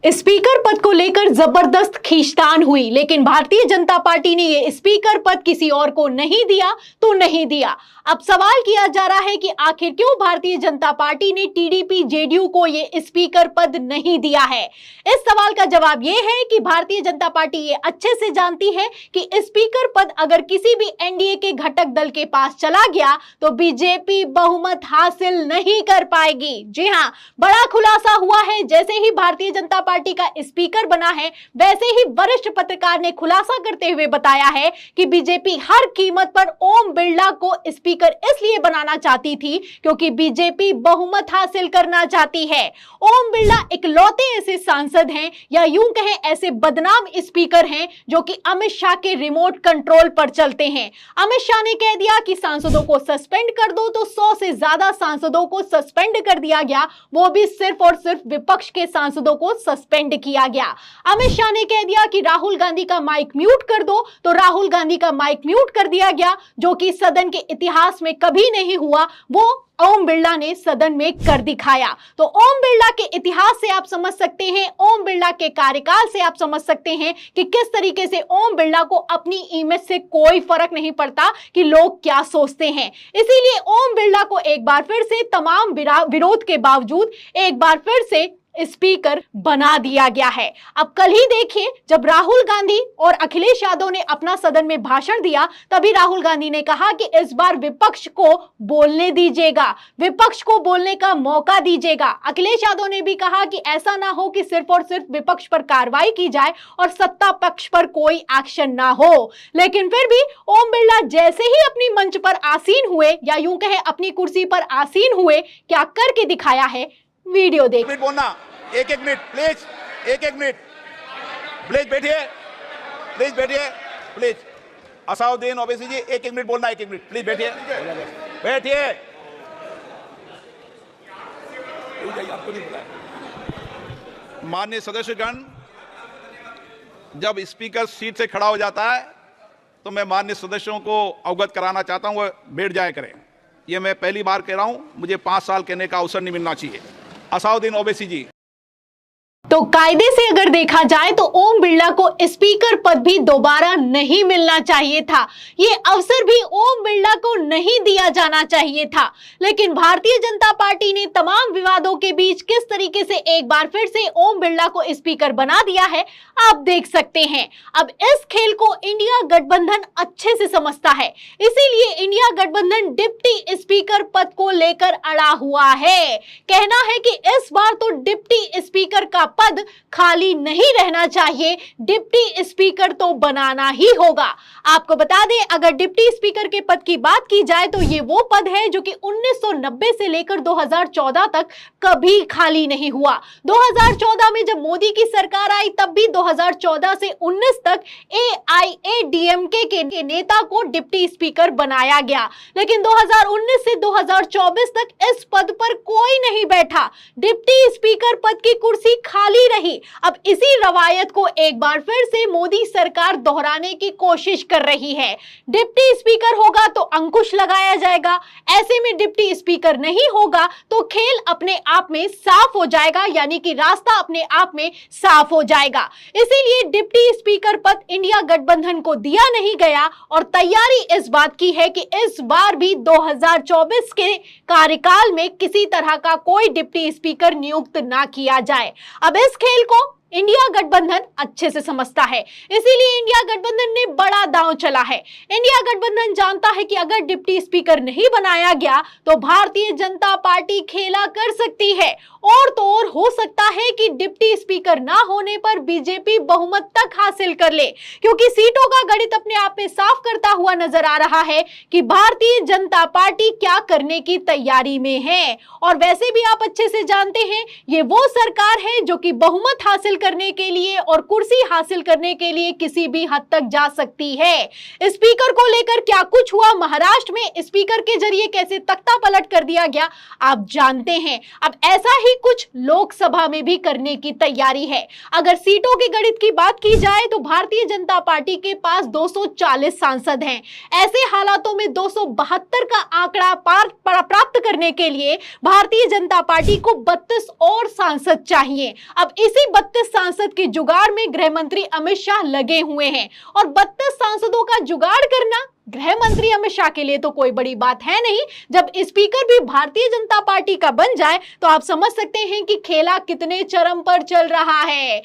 Speaker पद को लेकर जबरदस्त खींचतान हुई, लेकिन भारतीय जनता पार्टी ने ये स्पीकर पद किसी और को नहीं दिया तो नहीं दिया। अब सवाल किया जा रहा है कि आखिर क्यों भारतीय जनता पार्टी ने टीडीपी जेडीयू को ये स्पीकर पद नहीं दिया है। इस सवाल का जवाब ये है कि भारतीय जनता पार्टी ये अच्छे से जानती है कि स्पीकर पद अगर किसी भी एनडीए के घटक दल के पास चला गया तो बीजेपी बहुमत हासिल नहीं कर पाएगी। जी हां, बड़ा खुलासा हुआ है। जैसे ही भारतीय जनता पार्टी का स्पीकर बना है, वैसे ही वरिष्ठ पत्रकार ने खुलासा करते हुए बताया है कि बीजेपी हर कीमत पर ओम बिरला को स्पीकर इसलिए बनाना चाहती थी क्योंकि बीजेपी बहुमत हासिल करना चाहती है। ओम बिरला इकलौते ऐसे सांसद हैं या यूं कहें ऐसे बदनाम स्पीकर हैं जो कि अमित शाह के रिमोट कंट्रोल पर चलते हैं। अमित शाह ने कह दिया कि सांसदों को सस्पेंड कर दो तो 100 से ज्यादा सांसदों को सस्पेंड कर दिया गया, वो भी सिर्फ और सिर्फ विपक्ष के सांसदों को सस्पेंड किया गया। अमित शाह ने कह दिया कि राहुल गांधी का माइक म्यूट कर दो तो राहुल गांधी का माइक म्यूट कर दिया गया, जो कि सदन के इतिहास में कभी नहीं हुआ, वो ओम बिरला ने सदन में कर दिखाया। तो ओम बिरला के इतिहास से आप समझ सकते हैं, ओम बिरला के कार्यकाल से आप समझ सकते हैं कि किस तरीके से ओम बिरला को अपनी इमेज से कोई फर्क नहीं पड़ता कि लोग क्या सोचते हैं। इसीलिए ओम बिरला को एक बार फिर से तमाम विरोध के बावजूद एक बार फिर से स्पीकर बना दिया गया है। अब कल ही देखिए, जब राहुल गांधी और अखिलेश यादव ने अपना सदन में भाषण दिया, तभी राहुल गांधी ने कहा कि इस बार विपक्ष को बोलने दीजिएगा, विपक्ष को बोलने का मौका दीजिएगा। अखिलेश यादव ने भी कहा कि ऐसा ना हो कि सिर्फ और सिर्फ विपक्ष पर कार्रवाई की जाए और सत्ता पक्ष पर कोई एक्शन ना हो। लेकिन फिर भी ओम बिरला जैसे ही अपनी मंच पर आसीन हुए या यूं कहें अपनी कुर्सी पर आसीन हुए, क्या करके दिखाया है, वीडियो देख। बोलना एक मिनट प्लीज, एक मिनट प्लीज बैठिए, प्लीज बैठिए, प्लीज। असाउद्दीन ओवैसी जी एक मिनट बोलना, एक मिनट प्लीज बैठिए, बैठिए। माननीय सदस्यगण, जब स्पीकर सीट से खड़ा हो जाता है तो मैं माननीय सदस्यों को अवगत कराना चाहता हूं, वो बैठ जाए करें। ये मैं पहली बार कह रहा हूं, मुझे 5 साल कहने का अवसर नहीं मिलना चाहिए। असाउद्दीन ओवैसी जी। तो कायदे से अगर देखा जाए तो ओम बिरला को स्पीकर पद भी दोबारा नहीं मिलना चाहिए था, ये अवसर भी ओम बिरला को नहीं दिया जाना चाहिए था। लेकिन भारतीय जनता पार्टी ने तमाम विवादों के बीच किस तरीके से एक बार फिर से ओम बिरला को स्पीकर बना दिया है, आप देख सकते हैं। अब इस खेल को इंडिया गठबंधन अच्छे से समझता है, इसीलिए इंडिया गठबंधन डिप्टी स्पीकर पद को लेकर अड़ा हुआ है। कहना है कि इस बार तो डिप्टी स्पीकर का पद खाली नहीं रहना चाहिए, डिप्टी स्पीकर तो बनाना ही होगा। आपको बता दें, अगर डिप्टी स्पीकर के पद की बात की जाए तो ये वो पद है जो कि 1990 से लेकर 2014 तक कभी खाली नहीं हुआ। 2014 में जब मोदी की सरकार आई तब भी 2014 से 19 तक AIADMK के नेता को डिप्टी स्पीकर बनाया गया, लेकिन 2019 से 2024 तक इस पद पर कोई नहीं बैठा, डिप्टी स्पीकर पद की कुर्सी खाली रही। अब इसी रवायत को एक बार फिर से मोदी सरकार दोहराने की कोशिश कर रही है। डिप्टी स्पीकर होगा तो अंकुश लगाया जाएगा, ऐसे में डिप्टी स्पीकर नहीं होगा तो खेल अपने आप में साफ हो जाएगा, यानी कि रास्ता अपने आप में साफ हो जाएगा। इसीलिए डिप्टी स्पीकर पद इंडिया गठबंधन को दिया नहीं गया और तैयारी इस बात की है कि इस बार भी 2024 के कार्यकाल में किसी तरह का कोई डिप्टी स्पीकर नियुक्त ना किया जाए। अब इस खेल को इंडिया गठबंधन अच्छे से समझता है, इसीलिए इंडिया गठबंधन ने बड़ा दांव चला है। इंडिया गठबंधन जानता है कि अगर डिप्टी स्पीकर नहीं बनाया गया तो भारतीय जनता पार्टी खेला कर सकती है, और तो और हो सकता है कि डिप्टी स्पीकर ना होने पर बीजेपी बहुमत तक हासिल कर ले, क्योंकि सीटों का गणित अपने आप में साफ करता हुआ नजर आ रहा है कि भारतीय जनता पार्टी क्या करने की तैयारी में है। और वैसे भी आप अच्छे से जानते हैं, ये वो सरकार है जो कि बहुमत हासिल करने के लिए और कुर्सी हासिल करने के लिए किसी भी हद तक जा सकती है। स्पीकर को लेकर क्या कुछ हुआ महाराष्ट्र में, स्पीकर के जरिए कैसे तख्ता पलट कर दिया गया, आप जानते हैं। अब ऐसा ही कुछ लोकसभा में भी करने की तैयारी है। अगर सीटों के गणित की बात की जाए तो भारतीय जनता पार्टी के पास 240 सांसद हैं। ऐसे हालातों में 272 का आंकड़ा प्राप्त करने के लिए भारतीय जनता पार्टी को 32 और सांसद चाहिए। अब इसी 32 सांसद के जुगाड़ में गृह मंत्री अमित शाह लगे हुए हैं और 32 सांसदों का जुगाड़ करना गृह मंत्री अमित शाह के लिए तो कोई बड़ी बात है नहीं। जब स्पीकर भी भारतीय जनता पार्टी का बन जाए तो आप समझ सकते हैं कि खेला कितने चरम पर चल रहा है।